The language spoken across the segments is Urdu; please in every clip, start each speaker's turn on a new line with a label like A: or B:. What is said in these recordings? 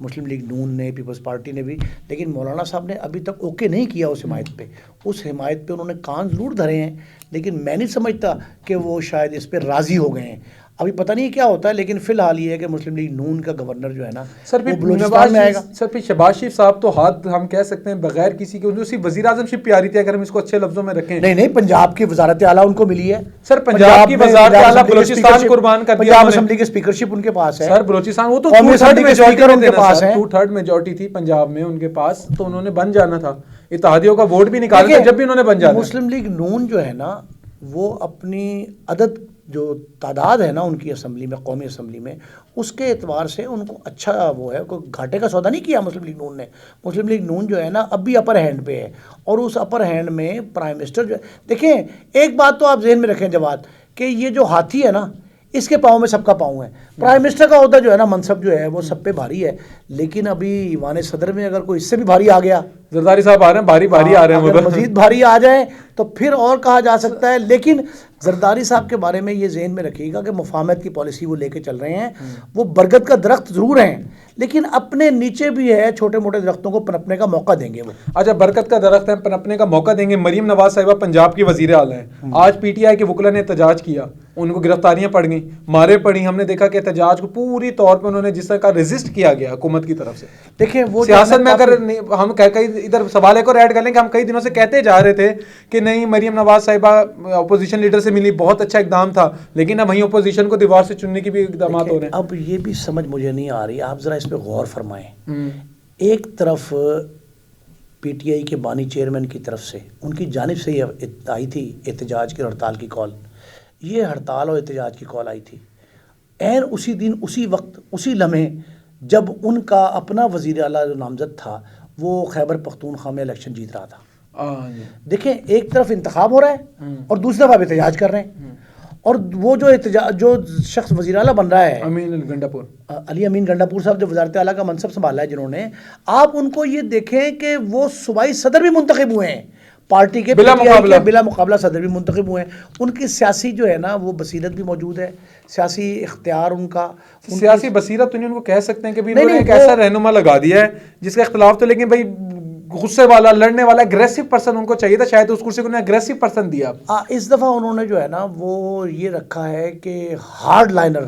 A: مسلم لیگ نون نے، پیپلز پارٹی نے بھی، لیکن مولانا صاحب نے ابھی تک اوکے نہیں کیا اس حمایت پہ. اس حمایت پہ انہوں نے کان ضرور دھرے ہیں، لیکن میں نہیں سمجھتا کہ وہ شاید اس پہ راضی ہو گئے ہیں. ابھی پتہ نہیں کیا ہوتا ہے، لیکن فی الحال یہ ہے کہ مسلم لیگ نون کا گورنر جو ہے نا
B: سر
A: وہ بلوچستان میں آئے گا.
B: سر پھر شہباز شریف صاحب تو ہاتھ ہم کہہ سکتے ہیں بغیر کسی کے اسی وزیر اعظم شپ پہ آ رہی تھی، اگر ہم اس کو اچھے لفظوں میں رکھیں.
A: نہیں، پنجاب کی وزارت اعلیٰ ان کو ملی ہے.
B: سر پنجاب کی وزارت اعلیٰ بلوچستان قربان کر دیا.
A: پنجاب اسمبلی کی اسپیکرشپ ان کے پاس ہے.
B: سر بلوچستان وہ تو
A: قومی اسمبلی کے اسپیکر ان کے پاس ہیں.
B: 2/3 میجورٹی تھی پنجاب میں ان کے پاس، تو انہوں نے بن جانا تھا. اتحادیوں کا ووٹ بھی نکالا تھا جب بھی انہوں نے بن جانا.
A: مسلم لیگ نون جو ہے نا وہ اپنی عدد جو تعداد ہے نا ان کی اسمبلی میں، قومی اسمبلی میں، اس کے اعتبار سے ان کو اچھا وہ ہے، کوئی گھاٹے کا سودا نہیں کیا مسلم لیگ نون نے. مسلم لیگ نون جو ہے نا اب بھی اپر ہینڈ پہ ہے، اور اس اپر ہینڈ میں پرائم منسٹر جو ہے، دیکھیں ایک بات تو آپ ذہن میں رکھیں جواد، کہ یہ جو ہاتھی ہے نا اس کے پاؤں میں سب کا پاؤں ہے. پرائم منسٹر کا عہدہ جو ہے نا، منصب جو ہے وہ سب پہ بھاری ہے، لیکن ابھی ایوان صدر میں اگر کوئی اس سے بھی بھاری آ گیا،
B: زرداری صاحب آ رہے ہیں، بھاری آ رہے ہیں،
A: اگر مزید بھاری آ جائیں تو پھر اور کہا جا سکتا ہے. لیکن زرداری صاحب کے بارے میں یہ ذہن میں رکھیے گا کہ مفاہمت کی پالیسی وہ لے کے چل رہے ہیں. وہ برگد کا درخت ضرور ہیں، لیکن اپنے نیچے بھی ہے چھوٹے موٹے درختوں کو پنپنے کا موقع دیں گے وہ.
B: اچھا، برکت کا درخت ہے، پنپنے کا موقع دیں گے. مریم نواز صاحبہ پنجاب کی وزیر اعلیٰ ہیں. آج پی ٹی آئی کے وکلا نے احتجاج کیا، ان کو گرفتاریاں پڑ گئیں، مارے پڑی. ہم نے دیکھا کہ احتجاج کو پوری طور پہ انہوں نے جس طرح کا ریزسٹ کیا گیا حکومت کی طرف سے.
A: دیکھیں وہ
B: سیاست میں اگر ہم ادھر سوال ایک اور ایڈ کر لیں کہ ہم کئی دنوں سے کہتے جا رہے تھے کہ نہیں مریم نواز صاحبہ اپوزیشن لیڈر سے ملی، بہت اچھا اقدام تھا، لیکن اب وہیں اپوزیشن کو دیوار سے چننے کی بھی اقدامات ہو رہے ہیں.
A: اب یہ بھی سمجھ مجھے نہیں آ رہی، آپ ذرا اس پہ غور فرمائیں. ایک طرف پی ٹی آئی کے بانی چیئرمین کی طرف سے ان کی جانب سے یہ آئی تھی احتجاج کی اور ہڑتال کی کال. یہ ہڑتال اور احتجاج کی کال آئی تھی عین اسی دن، اسی وقت، اسی لمحے جب ان کا اپنا وزیر اعلیٰ جو نامزد تھا وہ خیبر پختونخوا میں الیکشن جیت رہا تھا. دیکھیں ایک طرف انتخاب ہو رہا ہے اور دوسری طرف آپ احتجاج کر رہے ہیں. اور وہ جو شخص وزیر اعلیٰ بن رہا ہے علی امین گنڈاپور صاحب، جو وزارت اعلیٰ کا منصب سنبھالا ہے جنہوں نے، آپ ان کو یہ دیکھیں کہ وہ صوبائی صدر بھی منتخب ہوئے ہیں پارٹی کے، بلا مقابلہ صدر بھی منتخب ہوئے ہیں. ان کی سیاسی جو ہے نا وہ بصیرت بھی موجود ہے، سیاسی اختیار ان کا،
B: سیاسی بصیرت ان کو کہہ سکتے ہیں کہ انہوں نے ایک ایسا رہنما لگا دیا ہے جس کا اختلاف تو، لیکن بھائی غصے والا، لڑنے والا، اگریسو پرسن ان کو چاہیے تھا. شاید اس کرسی کو انہیں اگریسو پرسن دیا.
A: اس دفعہ انہوں نے جو ہے نا وہ یہ رکھا ہے کہ ہارڈ لائنر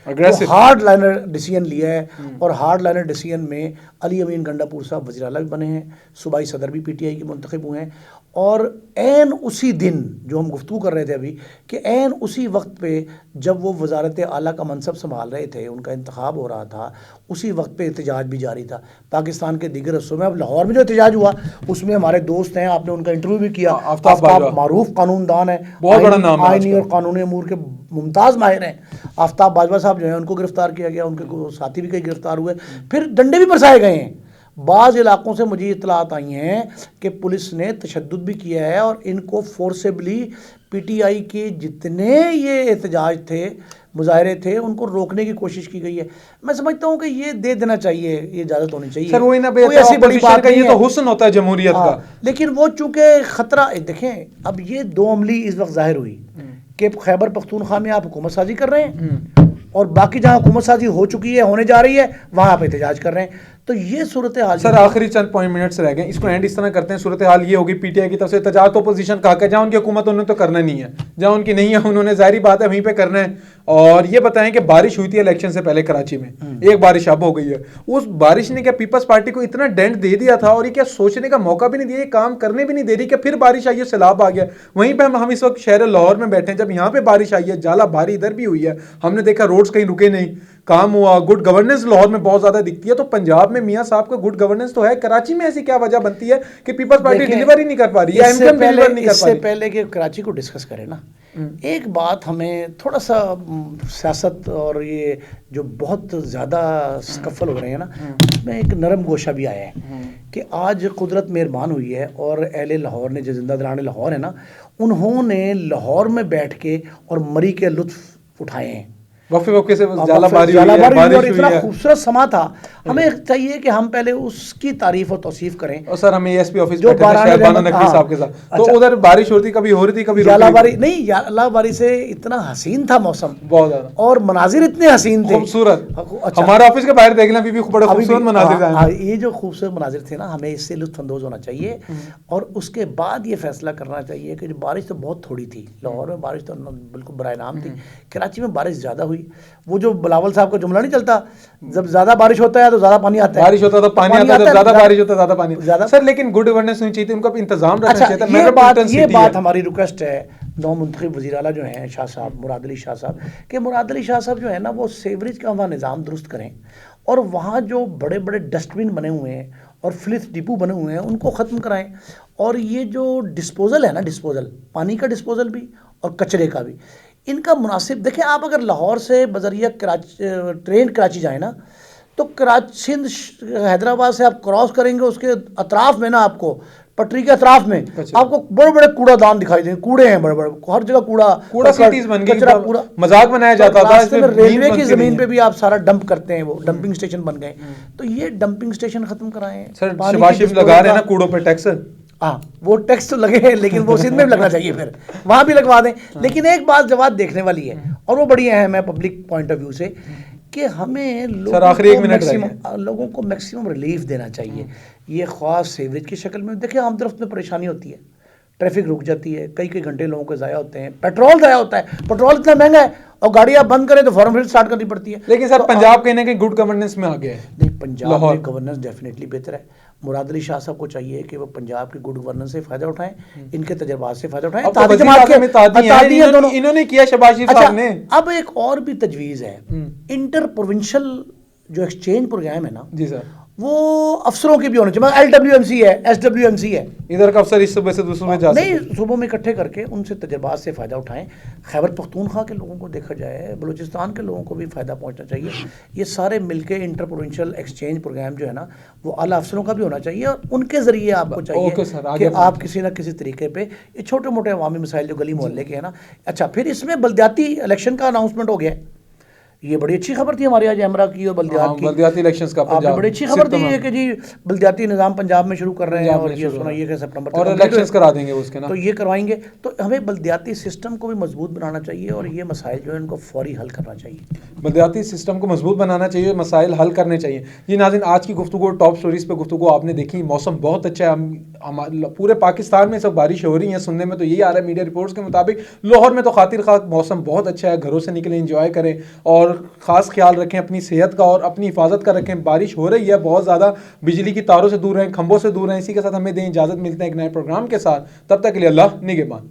A: ڈیسیژن لیا ہے. اور ہارڈ لائنر ڈیسیژن میں علی امین گنڈاپور صاحب وزیر اعلیٰ بھی بنے ہیں، صوبائی صدر بھی پی ٹی آئی کے منتخب ہوئے ہیں. اور عین اسی دن جو ہم گفتگو کر رہے تھے ابھی، کہ عین اسی وقت پہ جب وہ وزارت اعلیٰ کا منصب سنبھال رہے تھے، ان کا انتخاب ہو رہا تھا، اسی وقت پہ احتجاج بھی جاری تھا پاکستان کے دیگر حصوں میں. اب لاہور میں جو احتجاج ہوا اس میں ہمارے دوست ہیں، آپ نے ان کا انٹرویو بھی کیا، آفتاب معروف قانون دان ہے،
B: بہت بڑا نام ہے،
A: آئینی اور قانونی امور کے ممتاز ماہر ہیں. آفتاب باجوہ صاحب جو ہیں ان کو گرفتار کیا گیا، ان کے ساتھی بھی کئی گرفتار ہوئے، پھر ڈنڈے بھی برسائے گئے ہیں. بعض علاقوں سے مجھے اطلاعات آئی ہیں کہ پولیس نے تشدد بھی کیا ہے اور ان کو فورسبلی پی ٹی آئی کے جتنے یہ احتجاج تھے، مظاہرے تھے، ان کو روکنے کی کوشش کی گئی ہے. میں سمجھتا ہوں کہ یہ دے دینا چاہیے، یہ اجازت ہونی چاہیے.
B: سر وہی نا، ایسی بڑی بات نہیں ہے، یہ تو حسن ہوتا ہے جمہوریت کا.
A: لیکن وہ چونکہ خطرہ، دیکھیں اب یہ دو عملی اس وقت ظاہر ہوئی کہ خیبر پختونخوا میں آپ حکومت سازی کر رہے ہیں اور باقی جہاں حکومت سازی ہو چکی ہے، ہونے جا رہی ہے، وہاں آپ احتجاج کر رہے ہیں. تو یہ صورتحال.
B: سر آخری چند منٹس رہ گئے، اس کو اینڈ اس طرح کرتے ہیں. صورتحال یہ ہوگی پی ٹی آئی کی طرف سے احتجاج تو اپوزیشن کہا کہ جہاں ان کی حکومت انہوں نے تو کرنا نہیں ہے، جہاں ان کی نہیں ہے انہوں نے ظاہری بات ہے وہیں پہ کرنا ہے. اور یہ بتائیں کہ بارش ہوئی تھی الیکشن سے پہلے کراچی میں، ایک بارش اب ہو گئی ہے. اس بارش نے کیا پیپلز پارٹی کو اتنا ڈینٹ دے دیا تھا اور یہ کیا سوچنے کا موقع بھی نہیں دیا، یہ کام کرنے بھی نہیں دے رہی کہ پھر بارش آئی ہے، سیلاب آ گیا. وہیں پہ ہم اس وقت شہر لاہور میں بیٹھے ہیں، جب یہاں پہ بارش آئی ہے، جالا بھاری ادھر بھی ہوئی ہے، ہم نے دیکھا روڈز کہیں رکے نہیں، کام ہوا. گڈ گورننس لاہور میں بہت زیادہ دکھتی ہے. تو پنجاب میں میاں صاحب کا گڈ گورننس تو ہے، کراچی میں ایسی کیا وجہ بنتی ہے کہ پیپلز پارٹی ڈیلیور ہی نہیں کر پا رہی ہے،
A: اس سے پہلے کہ کراچی کو ڈسکس کریں نا، ایک بات ہمیں تھوڑا سا سیاست اور یہ جو بہت زیادہ سکفل ہو رہے ہیں نا، اس میں ایک نرم گوشہ بھی آیا ہے کہ آج قدرت مہربان ہوئی ہے اور اہل لاہور نے، جو زندہ داران لاہور ہے نا، انہوں نے لاہور میں بیٹھ کے اور مری کے لطف اٹھائے ہیں.
B: وقفے وقفے سے
A: اب
B: جالہ باری ہوئی ہے،
A: ہوئی
B: بارش
A: اور
B: ہوئی
A: اتنا
B: ہے۔
A: خوبصورت سما تھا، ہمیں چاہیے کہ ہم پہلے اس کی تعریف و توصیف کریں۔
B: اور سر ہمیں ایس پی آفس
A: جو
B: بیٹھے تھے
A: باران
B: شاہد بانو
A: رحمت،
B: نقوی
A: ہاں،
B: صاحب کے ساتھ، تو
A: اچھا،
B: ادھر بارش ہوتی کبھی ہو رہی تھی کبھی رک
A: جالہ
B: رہی
A: باری
B: تھی،
A: نہیں، جالہ باری سے اتنا حسین تھا موسم
B: بہت زیادہ
A: اور مناظر اتنے حسین تھے،
B: خوبصورت۔
A: اچھا،
B: ہمارا آفس کے باہر دیکھ لیں ابھی بھی بڑے
A: ابھی بھی
B: خوبصورت مناظر آئے ہیں۔
A: یہ جو خوبصورت مناظر تھے نا، ہمیں اس سے لطف اندوز ہونا چاہیے، اور اس کے بعد یہ فیصلہ کرنا چاہیے کہ بارش تو بہت تھوڑی تھی، لاہور میں بارش تو بالکل برائے نام تھی، کراچی میں بارش زیادہ ہوئی۔ وہ جو بلاول صاحب کا جملہ نہیں چلتا، جب زیادہ بارش ہوتا ہے تو زیادہ پانی آتا ہے،
B: بارش ہوتا تھا پانی آتا ہے، جب زیادہ بارش ہوتا ہے زیادہ پانی
A: زیادہ۔
B: سر، لیکن گڈ گورننس ہونی چاہیے تھی، ان کا بھی انتظام رکھنا
A: اچھا،
B: چاہیے تھا۔
A: یہ
B: میٹروپولیٹن
A: بات
B: سٹی ہے۔
A: ہماری ریکویسٹ ہے نو منتخب وزیر اعلیٰ جو ہیں شاہ صاحب، مراد علی شاہ صاحب، کہ مراد علی شاہ صاحب جو ہے نا وہ سیوریج کا وہاں نظام درست کریں، اور وہاں جو بڑے بڑے ڈسٹ بن بنے ہوئے ہیں اور فلس ڈپو بنے ہوئے ہیں ان کو ختم کرائیں، اور یہ جو ڈسپوزل ہے نا، ڈسپوزل پانی کا ڈسپوزل بھی اور کچرے کا بھی، ان کا مناسب دیکھیں آپ، اگر لاہور سے بذریعہ ٹرین کراچی جائیں نا، تو کراچی حیدرآباد سے آپ کراس کریں گے، اس کے اطراف میں نا آپ کو پٹری کے اطراف میں آپ کو بڑے بڑے کوڑا دان دکھائی دیں گے، کوڑے ہیں بڑے بڑے، ہر جگہ کوڑا
B: سٹیز بن گئی،
A: کچرا پورا
B: مذاق بنایا جاتا تھا،
A: راستے میں ریلوے کی زمین پہ بھی آپ سارا ڈمپ کرتے ہیں، وہ ڈمپنگ سٹیشن بن گئے، تو یہ ڈمپنگ سٹیشن ختم کرائیں۔
B: سر شباز شریف لگا رہے ہیں نا کوڑوں پہ ٹیکس،
A: ہاں وہ ٹیکس تو لگے ہیں، لیکن وہ سندھ میں بھی لگنا چاہیے، پھر وہاں بھی لگوا دیں۔ لیکن ایک بات جواب دیکھنے والی ہے، اور وہ بڑی اہم ہے پبلک پوائنٹ آف ویو سے، کہ ہمیں لوگوں کو میکسیمم ریلیف دینا چاہیے۔ یہ خاص سیوریج کی شکل میں دیکھیں، عام درخت میں پریشانی ہوتی ہے، ٹریفک رک جاتی ہے، کئی کئی گھنٹے لوگوں کے ضائع ہوتے ہیں، پیٹرول ضائع ہوتا ہے، پیٹرول اتنا مہنگا ہے، اور گاڑی آپ بند کریں تو فوراً پھر اسٹارٹ کرنی پڑتی ہے۔
B: لیکن سر پنجاب کہیں نہ کہیں گڈ گورننس میں آ گیا ہے،
A: نہیں، پنجاب میں گورننس ڈیفینیٹلی بہتر ہے۔ مراد علی شاہ صاحب کو چاہیے کہ وہ پنجاب کی گڈ گورننس سے فائدہ اٹھائیں، ان کے تجربات سے فائدہ اٹھائیں۔
B: انہوں نے کیا شباز شریف صاحب نے۔
A: اب ایک اور بھی تجویز ہے، انٹر پروونشل جو ایکسچینج پروگرام ہے نا،
B: جی سر،
A: وہ افسروں کی بھی ہونا چاہیے، LWMC ہے، SWMC ہے،
B: ادھر کا افسر اس صوبے سے دوسرے میں جا سکتے
A: نہیں، صوبوں میں اکٹھے کر کے ان سے تجربات سے فائدہ اٹھائیں۔ خیبر پختونخوا کے لوگوں کو دیکھا جائے، بلوچستان کے لوگوں کو بھی فائدہ پہنچنا چاہیے۔ یہ سارے مل کے انٹر پروونشل ایکسچینج پروگرام جو ہے نا، وہ اعلیٰ افسروں کا بھی ہونا چاہیے، اور ان کے ذریعے آپ کو چاہیے کہ آپ کسی نہ کسی طریقے پہ یہ چھوٹے موٹے عوامی مسائل جو گلی محلے کے ہیں نا۔ اچھا، پھر اس میں بلدیاتی الیکشن کا اناؤنسمنٹ ہو گیا ہے، یہ بڑی اچھی خبر تھی ہمارے یہاں جیمرا کی اور
B: بلدیاتی الیکشنز کا
A: آپ نے بڑی اچھی خبر دی ہے کہ جی بلدیاتی نظام پنجاب میں شروع کر رہے ہیں، اور یہ سنا یہ کہ سپٹمبر
B: اور الیکشنز کرا دیں گے اس کے نا،
A: تو یہ کروائیں گے۔ تو ہمیں بلدیاتی سسٹم کو بھی مضبوط بنانا چاہیے، اور یہ مسائل جو ہیں ان کو فوری حل کرنا چاہیے۔
B: بلدیاتی سسٹم کو مضبوط بنانا چاہیے، مسائل حل کرنے چاہیے۔ یہ ناظرین آج کی گفتگو ٹاپ سٹوریز پہ گفتگو آپ نے دیکھی، موسم بہت اچھا ہے، پورے پاکستان میں سب بارش ہو رہی ہے، سننے میں تو یہی آ رہا ہے میڈیا رپورٹس کے مطابق۔ لاہور میں تو خاطر خواہ موسم بہت اچھا ہے، گھروں سے نکلیں، انجوائے کریں، اور خاص خیال رکھیں اپنی صحت کا اور اپنی حفاظت کا رکھیں۔ بارش ہو رہی ہے بہت زیادہ، بجلی کی تاروں سے دور رہیں، کھمبوں سے دور رہیں۔ اسی کے ساتھ ہمیں دیں اجازت، ملتے ہیں ایک نئے پروگرام کے ساتھ، تب تک کے لیے اللہ نگہبان۔